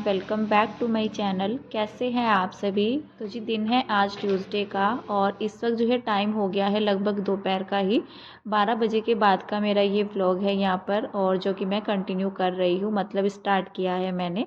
Welcome back to my channel. कैसे हैं आप सभी। तो जी दिन है आज ट्यूसडे का और इस वक्त जो है टाइम हो गया है लगभग दोपहर का ही 12 बजे के बाद का मेरा ये व्लॉग है यहाँ पर, और जो कि मैं कंटिन्यू कर रही हूँ, मतलब स्टार्ट किया है मैंने।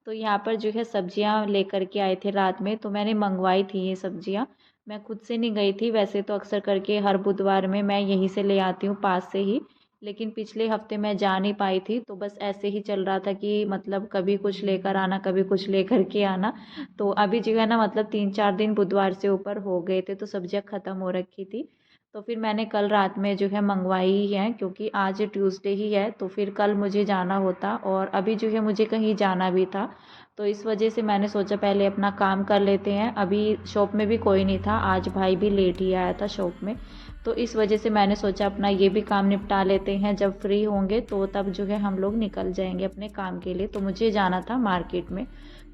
तो यहाँ पर जो है सब्जियाँ लेकर के आए थे रात में, तो मैंने मंगवाई थी ये सब्जियाँ। मैं खुद से नहीं गई थी, वैसे तो अक्सर करके हर बुधवार में मैं यहीं से ले आती हूँ पास से ही, लेकिन पिछले हफ्ते मैं जा नहीं पाई थी। तो बस ऐसे ही चल रहा था कि मतलब कभी कुछ लेकर आना कभी कुछ लेकर के आना। तो अभी जो है ना मतलब 3-4 दिन बुधवार से ऊपर हो गए थे, तो सब्जियां ख़त्म हो रखी थी। तो फिर मैंने कल रात में जो है मंगवाई ही है, क्योंकि आज ट्यूसडे ही है तो फिर कल मुझे जाना होता और अभी जो है मुझे कहीं जाना भी था। तो इस वजह से मैंने सोचा पहले अपना काम कर लेते हैं। अभी शॉप में भी कोई नहीं था, आज भाई भी लेट ही आया था शॉप में। तो इस वजह से मैंने सोचा अपना ये भी काम निपटा लेते हैं, जब फ्री होंगे तो तब जो है हम लोग निकल जाएंगे अपने काम के लिए। तो मुझे जाना था मार्केट में।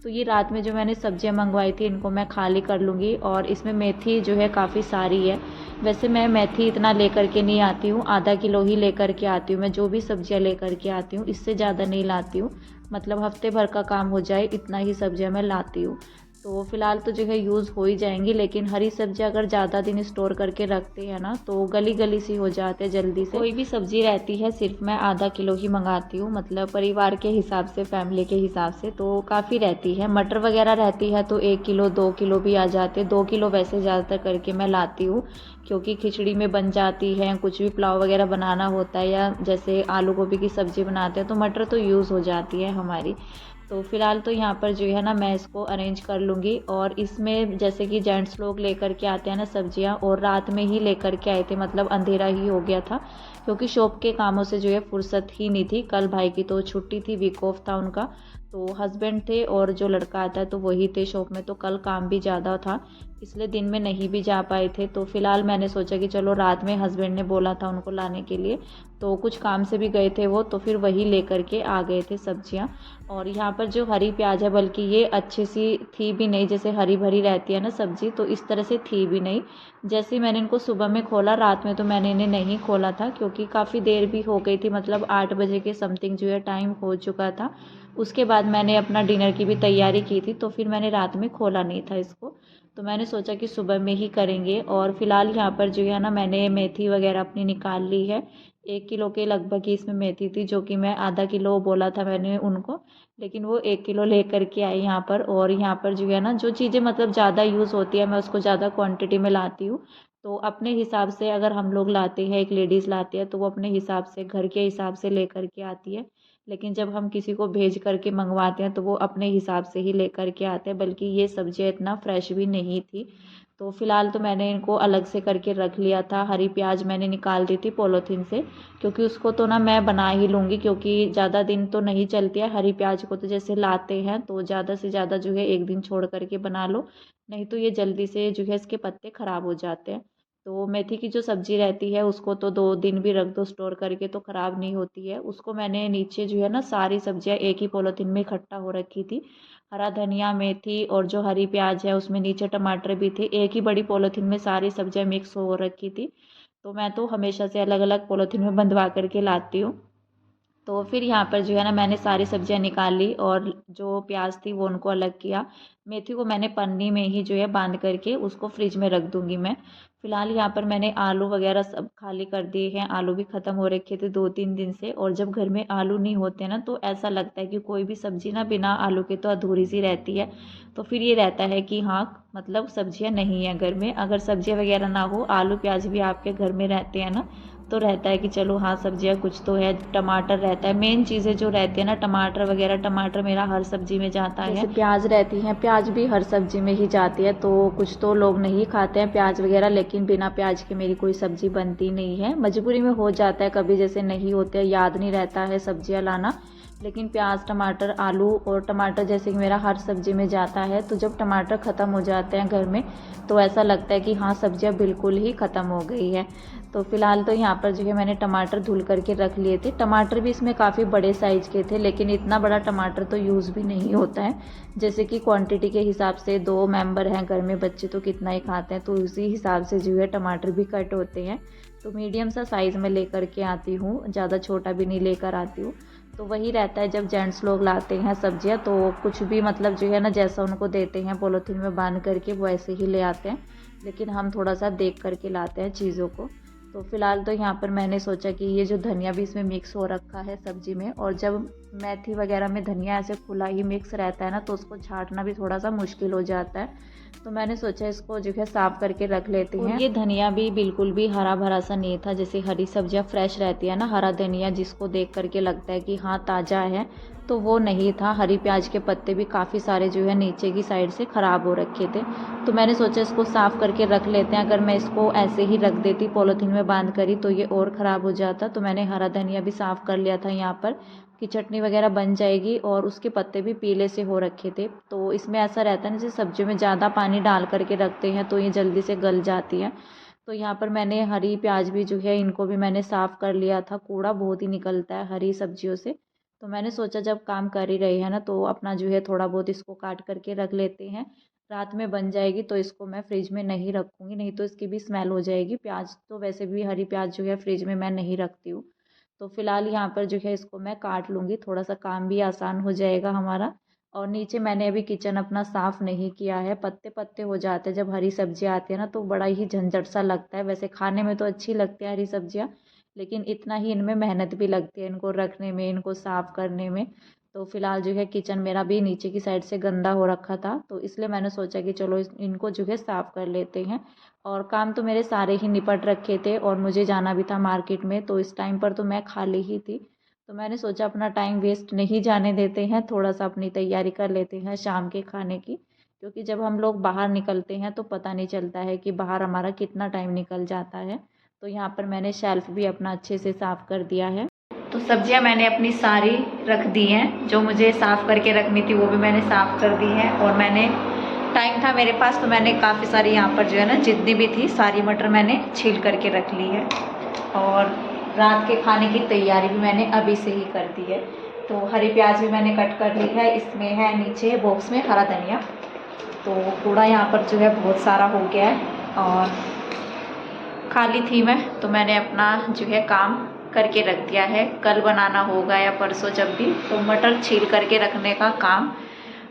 तो ये रात में जो मैंने सब्जियां मंगवाई थी इनको मैं खाली कर लूँगी, और इसमें मेथी जो है काफ़ी सारी है। वैसे मैं मेथी इतना लेकर के नहीं आती हूँ, आधा किलो ही लेकर के आती हूँ। मैं जो भी सब्जियां लेकर के आती हूँ इससे ज़्यादा नहीं लाती हूँ, मतलब हफ्ते भर का काम हो जाए इतना ही सब्जियां मैं लाती हूँ। तो फिलहाल तो जो है यूज़ हो ही जाएंगी, लेकिन हरी सब्जी अगर ज़्यादा दिन स्टोर करके रखते हैं ना तो गली गली सी हो जाते हैं जल्दी से। कोई भी सब्जी रहती है सिर्फ मैं आधा किलो ही मंगाती हूँ, मतलब परिवार के हिसाब से, फैमिली के हिसाब से तो काफ़ी रहती है। मटर वगैरह रहती है तो 1 किलो 2 किलो भी आ जाते, 2 किलो वैसे ज़्यादातर करके मैं लाती हूँ, क्योंकि खिचड़ी में बन जाती है, कुछ भी पुलाव वगैरह बनाना होता है या जैसे आलू गोभी की सब्ज़ी बनाते हैं तो मटर तो यूज़ हो जाती है हमारी। तो फ़िलहाल तो यहाँ पर जो है ना मैं इसको अरेंज कर लूँगी। और इसमें जैसे कि जेंट्स लोग लेकर के आते हैं ना सब्जियाँ, और रात में ही लेकर के आए थे, मतलब अंधेरा ही हो गया था, क्योंकि शॉप के कामों से जो है फुर्सत ही नहीं थी। कल भाई की तो छुट्टी थी, वीक ऑफ था उनका। तो हस्बैंड थे और जो लड़का आता है तो वही थे शॉप में, तो कल काम भी ज़्यादा था इसलिए दिन में नहीं भी जा पाए थे। तो फिलहाल मैंने सोचा कि चलो रात में, हस्बैंड ने बोला था उनको लाने के लिए, तो कुछ काम से भी गए थे वो, तो फिर वही लेकर के आ गए थे सब्जियां। और यहाँ पर जो हरी प्याज है, बल्कि ये अच्छी सी थी भी नहीं, जैसे हरी भरी रहती है ना सब्जी, तो इस तरह से थी भी नहीं। जैसे ही मैंने इनको सुबह में खोला, रात में तो मैंने इन्हें नहीं खोला था क्योंकि काफ़ी देर भी हो गई थी, मतलब 8 बजे के समथिंग जो है टाइम हो चुका था। उसके बाद मैंने अपना डिनर की भी तैयारी की थी, तो फिर मैंने रात में खोला नहीं था इसको। तो मैंने सोचा कि सुबह में ही करेंगे। और फिलहाल यहाँ पर जो है ना मैंने मेथी वगैरह अपनी निकाल ली है। 1 किलो के लगभग ही इसमें मेथी थी, जो कि मैं आधा किलो बोला था मैंने उनको, लेकिन वो 1 किलो लेकर के आई यहाँ पर। और यहाँ पर जो है ना जो चीज़ें मतलब ज़्यादा यूज़ होती है मैं उसको ज़्यादा क्वांटिटी में लाती हूँ। तो अपने हिसाब से अगर हम लोग लाते हैं, एक लेडीज़ लाती है तो वो अपने हिसाब से, घर के हिसाब से लेकर के आती है। लेकिन जब हम किसी को भेज करके मंगवाते हैं तो वो अपने हिसाब से ही लेकर के आते हैं, बल्कि ये सब्जियाँ इतना फ्रेश भी नहीं थी। तो फिलहाल तो मैंने इनको अलग से करके रख लिया था। हरी प्याज मैंने निकाल दी थी पॉलीथीन से, क्योंकि उसको तो ना मैं बना ही लूँगी, क्योंकि ज़्यादा दिन तो नहीं चलती है हरी प्याज को। तो जैसे लाते हैं तो ज़्यादा से ज़्यादा जो है 1 दिन छोड़ करके बना लो, नहीं तो ये जल्दी से जो है इसके पत्ते ख़राब हो जाते हैं। तो मेथी की जो सब्ज़ी रहती है उसको तो 2 दिन भी रख दो स्टोर करके तो ख़राब नहीं होती है। उसको मैंने नीचे जो है ना सारी सब्जियां एक ही पॉलीथीन में इकट्ठा हो रखी थी। हरा धनिया, मेथी और जो हरी प्याज है, उसमें नीचे टमाटर भी थे, एक ही बड़ी पॉलीथीन में सारी सब्जियां मिक्स हो रखी थी। तो मैं तो हमेशा से अलग अलग पॉलीथीन में बंधवा करके लाती हूँ। तो फिर यहाँ पर जो है ना मैंने सारी सब्जियां निकाल ली, और जो प्याज थी वो उनको अलग किया। मेथी को मैंने पन्नी में ही जो है बांध करके उसको फ्रिज में रख दूंगी मैं। फिलहाल यहाँ पर मैंने आलू वगैरह सब खाली कर दिए हैं, आलू भी ख़त्म हो रखे थे 2-3 दिन से। और जब घर में आलू नहीं होते ना तो ऐसा लगता है कि कोई भी सब्ज़ी ना बिना आलू के तो अधूरी सी रहती है। तो फिर ये रहता है कि हाँ मतलब सब्जियाँ नहीं है घर में। अगर सब्जियाँ वगैरह ना हो, आलू प्याज भी आपके घर में रहते हैं ना, तो रहता है कि चलो हाँ सब्जियाँ कुछ तो है। टमाटर रहता है, मेन चीज़ें जो रहती है ना टमाटर वगैरह, टमाटर मेरा हर सब्जी में जाता है। जैसे प्याज रहती है, प्याज भी हर सब्जी में ही जाती है। तो कुछ तो लोग नहीं खाते हैं प्याज वगैरह, लेकिन बिना प्याज के मेरी कोई सब्जी बनती नहीं है। मजबूरी में हो जाता है कभी, जैसे नहीं होते, याद नहीं रहता है सब्जियाँ लाना। लेकिन प्याज, टमाटर, आलू और टमाटर जैसे कि मेरा हर सब्जी में जाता है। तो जब टमाटर ख़त्म हो जाते हैं घर में तो ऐसा लगता है कि हाँ सब्जियाँ बिल्कुल ही ख़त्म हो गई है। तो फिलहाल तो यहाँ पर जो है मैंने टमाटर धुल करके रख लिए थे। टमाटर भी इसमें काफ़ी बड़े साइज़ के थे, लेकिन इतना बड़ा टमाटर तो यूज़ भी नहीं होता है। जैसे कि क्वांटिटी के हिसाब से 2 मेंबर हैं घर में, बच्चे तो कितना ही खाते हैं, तो उसी हिसाब से जो है टमाटर भी कट होते हैं। तो मीडियम सा साइज़ में लेकर के आती हूँ, ज़्यादा छोटा भी नहीं लेकर आती हूँ। तो वही रहता है जब जेंट्स लोग लाते हैं सब्जियां, तो कुछ भी मतलब जो है ना जैसा उनको देते हैं पॉलीथीन में बांध करके वो ऐसे ही ले आते हैं, लेकिन हम थोड़ा सा देख करके लाते हैं चीज़ों को। तो फ़िलहाल तो यहाँ पर मैंने सोचा कि ये जो धनिया भी इसमें मिक्स हो रखा है सब्ज़ी में, और जब मेथी वगैरह में धनिया ऐसे खुला ही मिक्स रहता है ना तो उसको छाँटना भी थोड़ा सा मुश्किल हो जाता है। तो मैंने सोचा इसको जो है साफ़ करके रख लेते हैं। ये धनिया भी बिल्कुल भी हरा भरा सा नहीं था, जैसे हरी सब्जियां फ्रेश रहती है ना, हरा धनिया जिसको देख करके लगता है कि हाँ ताज़ा है, तो वो नहीं था। हरी प्याज के पत्ते भी काफ़ी सारे जो है नीचे की साइड से ख़राब हो रखे थे। तो मैंने सोचा इसको साफ़ करके रख लेते हैं। अगर मैं इसको ऐसे ही रख देती पॉलीथीन में बांध करी तो ये और ख़राब हो जाता। तो मैंने हरा धनिया भी साफ़ कर लिया था यहाँ पर कि चटनी वगैरह बन जाएगी, और उसके पत्ते भी पीले से हो रखे थे। तो इसमें ऐसा रहता है ना, जैसे सब्जियों में ज़्यादा पानी डाल करके रखते हैं तो ये जल्दी से गल जाती है। तो यहाँ पर मैंने हरी प्याज भी जो है इनको भी मैंने साफ़ कर लिया था। कूड़ा बहुत ही निकलता है हरी सब्जियों से। तो मैंने सोचा जब काम कर ही रहे हैं ना तो अपना जो है थोड़ा बहुत इसको काट करके रख लेते हैं। रात में बन जाएगी तो इसको मैं फ्रिज में नहीं रखूँगी, नहीं तो इसकी भी स्मेल हो जाएगी। प्याज तो वैसे भी हरी प्याज जो है फ्रिज में मैं नहीं रखती हूँ। तो फ़िलहाल यहाँ पर जो है इसको मैं काट लूँगी, थोड़ा सा काम भी आसान हो जाएगा हमारा। और नीचे मैंने अभी किचन अपना साफ़ नहीं किया है, पत्ते पत्ते हो जाते हैं जब हरी सब्जियाँ आती है ना तो बड़ा ही झंझट सा लगता है। वैसे खाने में तो अच्छी लगती है हरी सब्जियाँ, लेकिन इतना ही इनमें मेहनत भी लगती है इनको रखने में, इनको साफ़ करने में। तो फ़िलहाल जो है किचन मेरा भी नीचे की साइड से गंदा हो रखा था, तो इसलिए मैंने सोचा कि चलो इनको जो है साफ़ कर लेते हैं। और काम तो मेरे सारे ही निपट रखे थे और मुझे जाना भी था मार्केट में, तो इस टाइम पर तो मैं खाली ही थी। तो मैंने सोचा अपना टाइम वेस्ट नहीं जाने देते हैं, थोड़ा सा अपनी तैयारी कर लेते हैं शाम के खाने की। क्योंकि जब हम लोग बाहर निकलते हैं तो पता नहीं चलता है कि बाहर हमारा कितना टाइम निकल जाता है। तो यहाँ पर मैंने शेल्फ़ भी अपना अच्छे से साफ़ कर दिया है। तो सब्जियां मैंने अपनी सारी रख दी हैं, जो मुझे साफ़ करके रखनी थी वो भी मैंने साफ़ कर दी हैं। और मैंने टाइम था मेरे पास तो मैंने काफ़ी सारी यहाँ पर जो है ना जितनी भी थी सारी मटर मैंने छील करके रख ली है। और रात के खाने की तैयारी भी मैंने अभी से ही कर दी है। तो हरी प्याज भी मैंने कट कर ली है, इसमें है नीचे बॉक्स में हरा धनिया। तो कूड़ा यहाँ पर जो है बहुत सारा हो गया है और खाली थी मैं, तो मैंने अपना जो है काम करके रख दिया है। कल बनाना होगा या परसों जब भी, तो मटर छील करके रखने का काम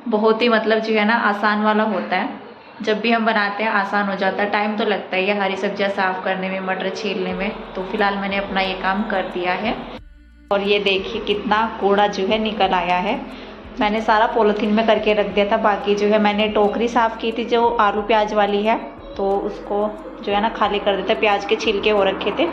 बहुत ही मतलब जो है ना आसान वाला होता है। जब भी हम बनाते हैं आसान हो जाता है, टाइम तो लगता ही है हरी सब्जियां साफ़ करने में, मटर छीलने में। तो फिलहाल मैंने अपना ये काम कर दिया है। और ये देखिए कितना कूड़ा जो है निकल आया है। मैंने सारा पॉलीथीन में करके रख दिया था, बाकी जो है मैंने टोकरी साफ़ की थी जो आलू प्याज वाली है, तो उसको जो है ना खाली कर देते, प्याज के छिलके हो रखे थे।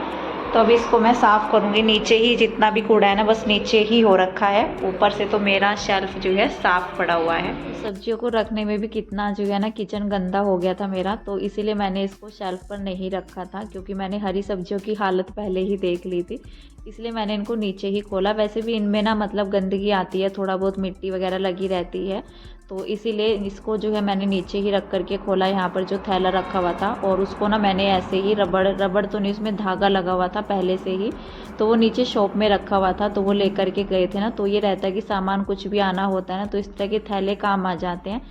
तो अभी इसको मैं साफ़ करूँगी। नीचे ही जितना भी कूड़ा है ना बस नीचे ही हो रखा है, ऊपर से तो मेरा शेल्फ जो है साफ़ पड़ा हुआ है। सब्जियों को रखने में भी कितना जो है ना किचन गंदा हो गया था मेरा, तो इसीलिए मैंने इसको शेल्फ पर नहीं रखा था, क्योंकि मैंने हरी सब्जियों की हालत पहले ही देख ली थी, इसलिए मैंने इनको नीचे ही खोला। वैसे भी इनमें ना मतलब गंदगी आती है, थोड़ा बहुत मिट्टी वगैरह लगी रहती है, तो इसीलिए इसको जो है मैंने नीचे ही रख करके खोला। यहाँ पर जो थैला रखा हुआ था और उसको ना मैंने ऐसे ही रबड़ तो नहीं, उसमें धागा लगा हुआ था पहले से ही, तो वो नीचे शॉप में रखा हुआ था, तो वो लेकर के गए थे ना। तो ये रहता है कि सामान कुछ भी आना होता है ना तो इस तरह के थैले काम आ जाते हैं।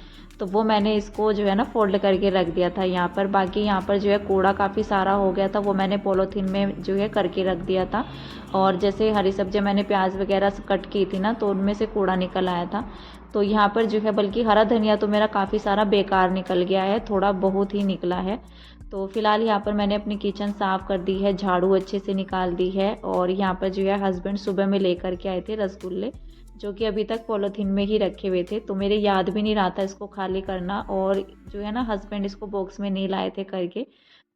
तो वो मैंने इसको जो है ना फोल्ड करके रख दिया था यहाँ पर। बाकी यहाँ पर जो है कूड़ा काफ़ी सारा हो गया था, वो मैंने पॉलीथीन में जो है करके रख दिया था। और जैसे हरी सब्जियाँ मैंने प्याज वगैरह कट की थी ना तो उनमें से कूड़ा निकल आया था। तो यहाँ पर जो है बल्कि हरा धनिया तो मेरा काफ़ी सारा बेकार निकल गया है, थोड़ा बहुत ही निकला है। तो फिलहाल यहाँ पर मैंने अपनी किचन साफ़ कर दी है, झाड़ू अच्छे से निकाल दी है। और यहाँ पर जो है हस्बैंड सुबह में लेकर के आए थे रसगुल्ले, जो कि अभी तक पॉलीथीन में ही रखे हुए थे, तो मेरे याद भी नहीं रहा था इसको खाली करना। और जो है ना हस्बैंड इसको बॉक्स में नहीं लाए थे करके,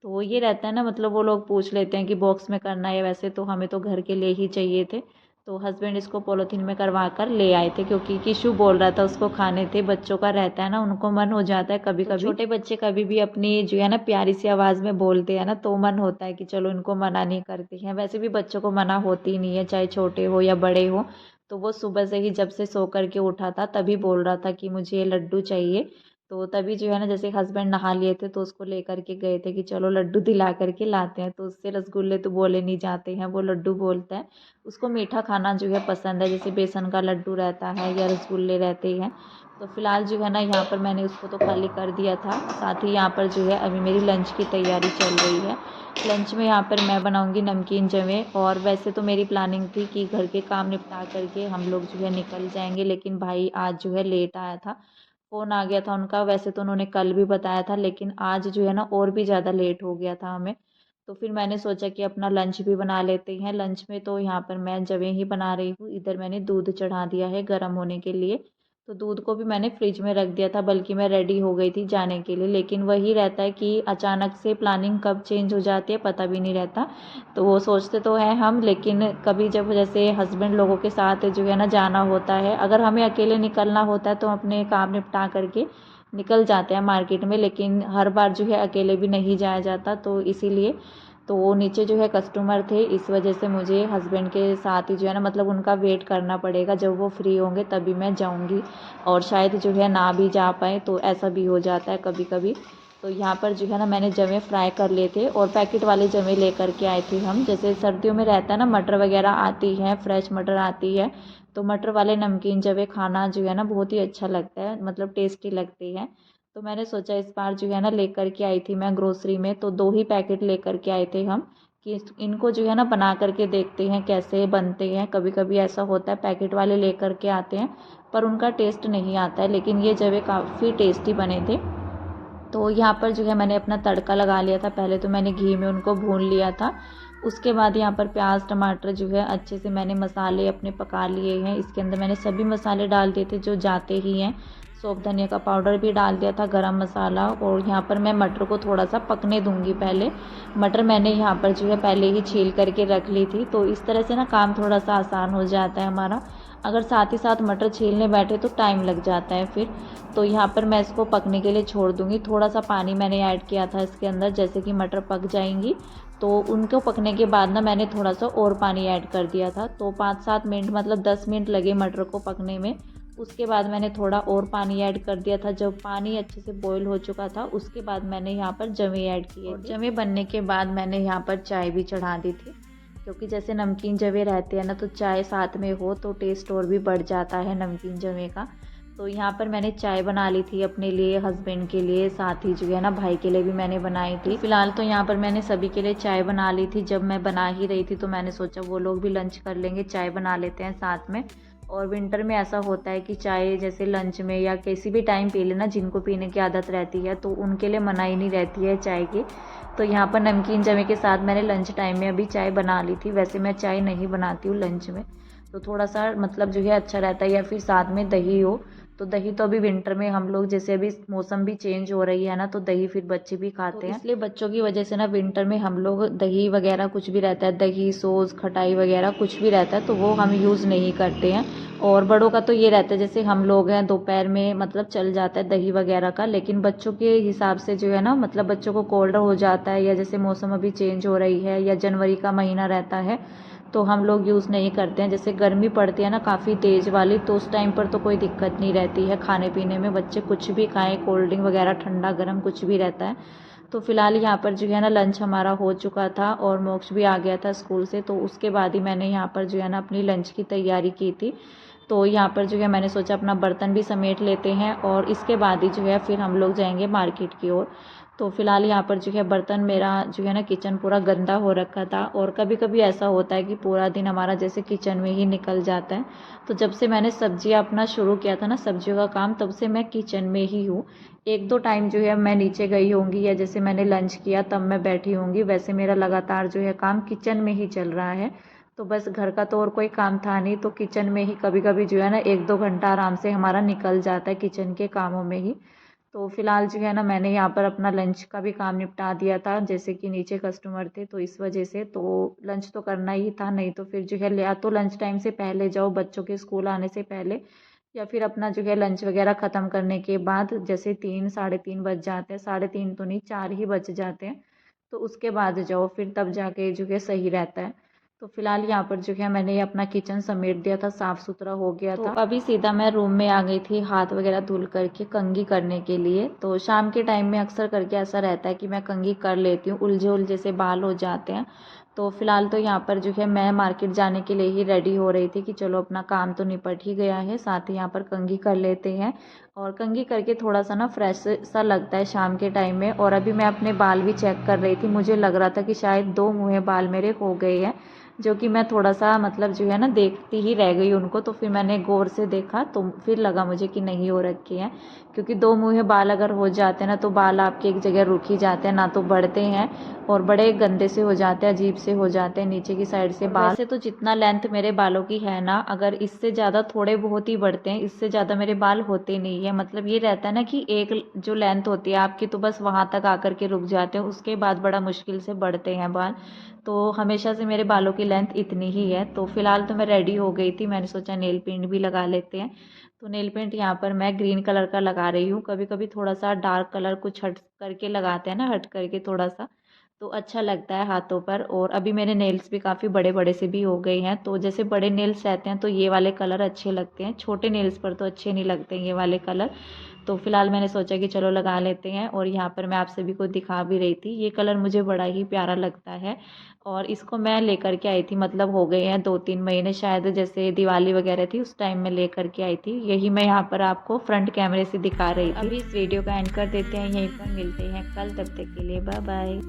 तो ये रहता है ना मतलब वो लोग पूछ लेते हैं कि बॉक्स में करना है, वैसे तो हमें तो घर के लिए ही चाहिए थे। तो हस्बैंड इसको पॉलीथीन में करवा कर ले आए थे, क्योंकि किशु बोल रहा था उसको खाने थे। बच्चों का रहता है ना, उनको मन हो जाता है कभी कभी। छोटे बच्चे कभी भी अपनी जो है ना प्यारी सी आवाज़ में बोलते हैं ना तो मन होता है कि चलो इनको मना नहीं करते हैं। वैसे भी बच्चों को मना होती ही नहीं है, चाहे छोटे हो या बड़े हो। तो वो सुबह से ही जब से सो करके उठा था तभी बोल रहा था कि मुझे लड्डू चाहिए। तो तभी जो है ना जैसे हस्बैंड नहा लिए थे तो उसको लेकर के गए थे कि चलो लड्डू दिला करके लाते हैं। तो उससे रसगुल्ले तो बोले नहीं जाते हैं, वो लड्डू बोलता है। उसको मीठा खाना जो है पसंद है, जैसे बेसन का लड्डू रहता है या रसगुल्ले रहते हैं। तो फ़िलहाल जो है ना यहाँ पर मैंने उसको तो खाली कर दिया था। साथ ही यहाँ पर जो है अभी मेरी लंच की तैयारी चल रही है। लंच में यहाँ पर मैं बनाऊँगी नमकीन जवे, और वैसे तो मेरी प्लानिंग थी कि घर के काम निपटा करके हम लोग जो है निकल जाएंगे, लेकिन भाई आज जो है लेट आया था, फ़ोन आ गया था उनका। वैसे तो उन्होंने कल भी बताया था, लेकिन आज जो है ना और भी ज़्यादा लेट हो गया था हमें। तो फिर मैंने सोचा कि अपना लंच भी बना लेते हैं। लंच में तो यहाँ पर मैं जवें ही बना रही हूँ। इधर मैंने दूध चढ़ा दिया है गर्म होने के लिए। तो दूध को भी मैंने फ्रिज में रख दिया था, बल्कि मैं रेडी हो गई थी जाने के लिए, लेकिन वही रहता है कि अचानक से प्लानिंग कब चेंज हो जाती है पता भी नहीं रहता। तो वो सोचते तो हैं हम, लेकिन कभी जब जैसे हस्बैंड लोगों के साथ जो है ना जाना होता है, अगर हमें अकेले निकलना होता है तो अपने काम निपटा करके निकल जाते हैं मार्केट में, लेकिन हर बार जो है अकेले भी नहीं जाया जाता। तो इसीलिए तो वो नीचे जो है कस्टमर थे, इस वजह से मुझे हस्बैंड के साथ ही जो है ना मतलब उनका वेट करना पड़ेगा। जब वो फ्री होंगे तभी मैं जाऊंगी, और शायद जो है ना भी जा पाए, तो ऐसा भी हो जाता है कभी कभी। तो यहाँ पर जो है ना मैंने जवे फ्राई कर लिए थे, और पैकेट वाले जवे लेकर के आए थे हम। जैसे सर्दियों में रहता है ना, मटर वगैरह आती है, फ्रेश मटर आती है, तो मटर वाले नमकीन जवे खाना जो है ना बहुत ही अच्छा लगता है, मतलब टेस्टी लगती है। तो मैंने सोचा इस बार जो है ना लेकर के आई थी मैं ग्रोसरी में, तो 2 ही पैकेट लेकर के आए थे हम, कि इनको जो है ना बना करके देखते हैं कैसे बनते हैं। कभी कभी ऐसा होता है पैकेट वाले लेकर के आते हैं पर उनका टेस्ट नहीं आता है, लेकिन ये जवे काफ़ी टेस्टी बने थे। तो यहाँ पर जो है मैंने अपना तड़का लगा लिया था। पहले तो मैंने घी में उनको भून लिया था, उसके बाद यहाँ पर प्याज टमाटर जो है अच्छे से मैंने मसाले अपने पका लिए हैं। इसके अंदर मैंने सभी मसाले डाल दिए थे जो जाते ही हैं। सौंफ धनिया का पाउडर भी डाल दिया था, गरम मसाला। और यहाँ पर मैं मटर को थोड़ा सा पकने दूंगी पहले। मटर मैंने यहाँ पर जो है पहले ही छील करके रख ली थी, तो इस तरह से ना काम थोड़ा सा आसान हो जाता है हमारा। अगर साथ ही साथ मटर छीलने बैठे तो टाइम लग जाता है फिर। तो यहाँ पर मैं इसको पकने के लिए छोड़ दूँगी। थोड़ा सा पानी मैंने ऐड किया था इसके अंदर, जैसे कि मटर पक जाएंगी तो उनको पकने के बाद ना मैंने थोड़ा सा और पानी ऐड कर दिया था। तो 5-7 मिनट मतलब 10 मिनट लगे मटर को पकने में। उसके बाद मैंने थोड़ा और पानी ऐड कर दिया था। जब पानी अच्छे से बॉईल हो चुका था उसके बाद मैंने यहाँ पर जवे ऐड किए थे। जवे बनने के बाद मैंने यहाँ पर चाय भी चढ़ा दी थी, क्योंकि जैसे नमकीन जवे रहते हैं ना, तो चाय साथ में हो तो टेस्ट और भी बढ़ जाता है नमकीन जवे का। तो यहाँ पर मैंने चाय बना ली थी अपने लिए, हस्बैंड के लिए, साथ ही जो है ना भाई के लिए भी मैंने बनाई थी। फिलहाल तो यहाँ पर मैंने सभी के लिए चाय बना ली थी। जब मैं बना ही रही थी तो मैंने सोचा वो लोग भी लंच कर लेंगे, चाय बना लेते हैं साथ में। और विंटर में ऐसा होता है कि चाय जैसे लंच में या किसी भी टाइम पी लेना, जिनको पीने की आदत रहती है तो उनके लिए मनाही नहीं रहती है चाय की। तो यहाँ पर नमकीन जवे के साथ मैंने लंच टाइम में अभी चाय बना ली थी। वैसे मैं चाय नहीं बनाती हूँ लंच में, तो थोड़ा सा मतलब जो है अच्छा रहता है, या फिर साथ में दही हो। तो दही तो अभी विंटर में हम लोग, जैसे अभी मौसम भी चेंज हो रही है ना, तो दही फिर बच्चे भी खाते हैं, इसलिए बच्चों की वजह से ना विंटर में हम लोग दही वगैरह कुछ भी रहता है, दही सॉस खटाई वगैरह कुछ भी रहता है तो वो हम यूज़ नहीं करते हैं। और बड़ों का तो ये रहता है, जैसे हम लोग हैं दोपहर में मतलब चल जाता है दही वगैरह का, लेकिन बच्चों के हिसाब से जो है ना मतलब बच्चों को कोल्ड हो जाता है, या जैसे मौसम अभी चेंज हो रही है या जनवरी का महीना रहता है तो हम लोग यूज़ नहीं करते हैं। जैसे गर्मी पड़ती है ना काफ़ी तेज़ वाली, तो उस टाइम पर तो कोई दिक्कत नहीं रहती है खाने पीने में, बच्चे कुछ भी खाएं, कोल्ड ड्रिंक वगैरह ठंडा गर्म कुछ भी रहता है। तो फिलहाल यहाँ पर जो है ना लंच हमारा हो चुका था, और मोक्ष भी आ गया था स्कूल से, तो उसके बाद ही मैंने यहाँ पर जो है ना अपनी लंच की तैयारी की थी। तो यहाँ पर जो है मैंने सोचा अपना बर्तन भी समेट लेते हैं, और इसके बाद ही जो है फिर हम लोग जाएंगे मार्केट की ओर। तो फिलहाल यहाँ पर जो है बर्तन मेरा जो है ना किचन पूरा गंदा हो रखा था, और कभी कभी ऐसा होता है कि पूरा दिन हमारा जैसे किचन में ही निकल जाता है। तो जब से मैंने सब्जियाँ अपना शुरू किया था ना, सब्जियों का काम, तब से मैं किचन में ही हूँ। 1-2 टाइम जो है मैं नीचे गई होंगी, या जैसे मैंने लंच किया तब मैं बैठी होंगी, वैसे मेरा लगातार जो है काम किचन में ही चल रहा है। तो बस घर का तो और कोई काम था नहीं, तो किचन में ही कभी कभी जो है ना 1-2 घंटा आराम से हमारा निकल जाता है किचन के कामों में ही। तो फिलहाल जो है ना मैंने यहाँ पर अपना लंच का भी काम निपटा दिया था, जैसे कि नीचे कस्टमर थे तो इस वजह से तो लंच तो करना ही था, नहीं तो फिर जो है या तो लंच टाइम से पहले जाओ बच्चों के स्कूल आने से पहले, या फिर अपना जो है लंच वगैरह ख़त्म करने के बाद, जैसे 3 साढ़े 3 बज जाते हैं, 3:30 तो नहीं 4 ही बज जाते हैं, तो उसके बाद जाओ फिर तब जाके जो है सही रहता है। तो फिलहाल यहाँ पर जो है मैंने अपना किचन समेट दिया था, साफ़ सुथरा हो गया था। तो अभी सीधा मैं रूम में आ गई थी हाथ वगैरह धुल करके कंघी करने के लिए। तो शाम के टाइम में अक्सर करके ऐसा रहता है कि मैं कंघी कर लेती हूँ, उलझे उलझे से बाल हो जाते हैं, तो फ़िलहाल तो यहाँ पर जो है मैं मार्केट जाने के लिए ही रेडी हो रही थी कि चलो अपना काम तो निपट ही गया है, साथ ही यहाँ पर कंघी कर लेते हैं। और कंघी करके थोड़ा सा ना फ्रेश सा लगता है शाम के टाइम में। और अभी मैं अपने बाल भी चेक कर रही थी, मुझे लग रहा था कि शायद 2 मुँहे बाल मेरे हो गए हैं, जो कि मैं थोड़ा सा मतलब जो है ना देखती ही रह गई उनको। तो फिर मैंने गौर से देखा तो फिर लगा मुझे कि नहीं हो रखे हैं, क्योंकि 2 मुँहे बाल अगर हो जाते हैं ना तो बाल आपके एक जगह रुक ही जाते हैं, ना तो बढ़ते हैं और बड़े गंदे से हो जाते हैं, अजीब से हो जाते हैं नीचे की साइड से बाल। वैसे तो जितना लेंथ मेरे बालों की है ना, अगर इससे ज़्यादा थोड़े बहुत ही बढ़ते हैं, इससे ज़्यादा मेरे बाल होते नहीं है। मतलब ये रहता है ना कि एक जो लेंथ होती है आपकी तो बस वहाँ तक आकर के रुक जाते हैं, उसके बाद बड़ा मुश्किल से बढ़ते हैं बाल। तो हमेशा से मेरे बालों की लेंथ इतनी ही है। तो फिलहाल तो मैं रेडी हो गई थी, मैंने सोचा नेल पेंट भी लगा लेते हैं। तो नेल पेंट यहाँ पर मैं ग्रीन कलर का लगा रही हूँ। कभी कभी थोड़ा सा डार्क कलर कुछ हट करके लगाते हैं ना, हट करके थोड़ा सा, तो अच्छा लगता है हाथों पर। और अभी मेरे नेल्स भी काफ़ी बड़े बड़े से भी हो गए हैं, तो जैसे बड़े नेल्स रहते हैं तो ये वाले कलर अच्छे लगते हैं, छोटे नेल्स पर तो अच्छे नहीं लगते ये वाले कलर। तो फिलहाल मैंने सोचा कि चलो लगा लेते हैं। और यहाँ पर मैं आप सभी को दिखा भी रही थी, ये कलर मुझे बड़ा ही प्यारा लगता है। और इसको मैं लेकर के आई थी, मतलब हो गए हैं 2-3 महीने शायद, जैसे दिवाली वगैरह थी उस टाइम में लेकर के आई थी। यही मैं यहाँ पर आपको फ्रंट कैमरे से दिखा रही थी। अभी इस वीडियो का एंड कर देते हैं यहीं पर, मिलते हैं कल, तब तक के लिए बाय बाय।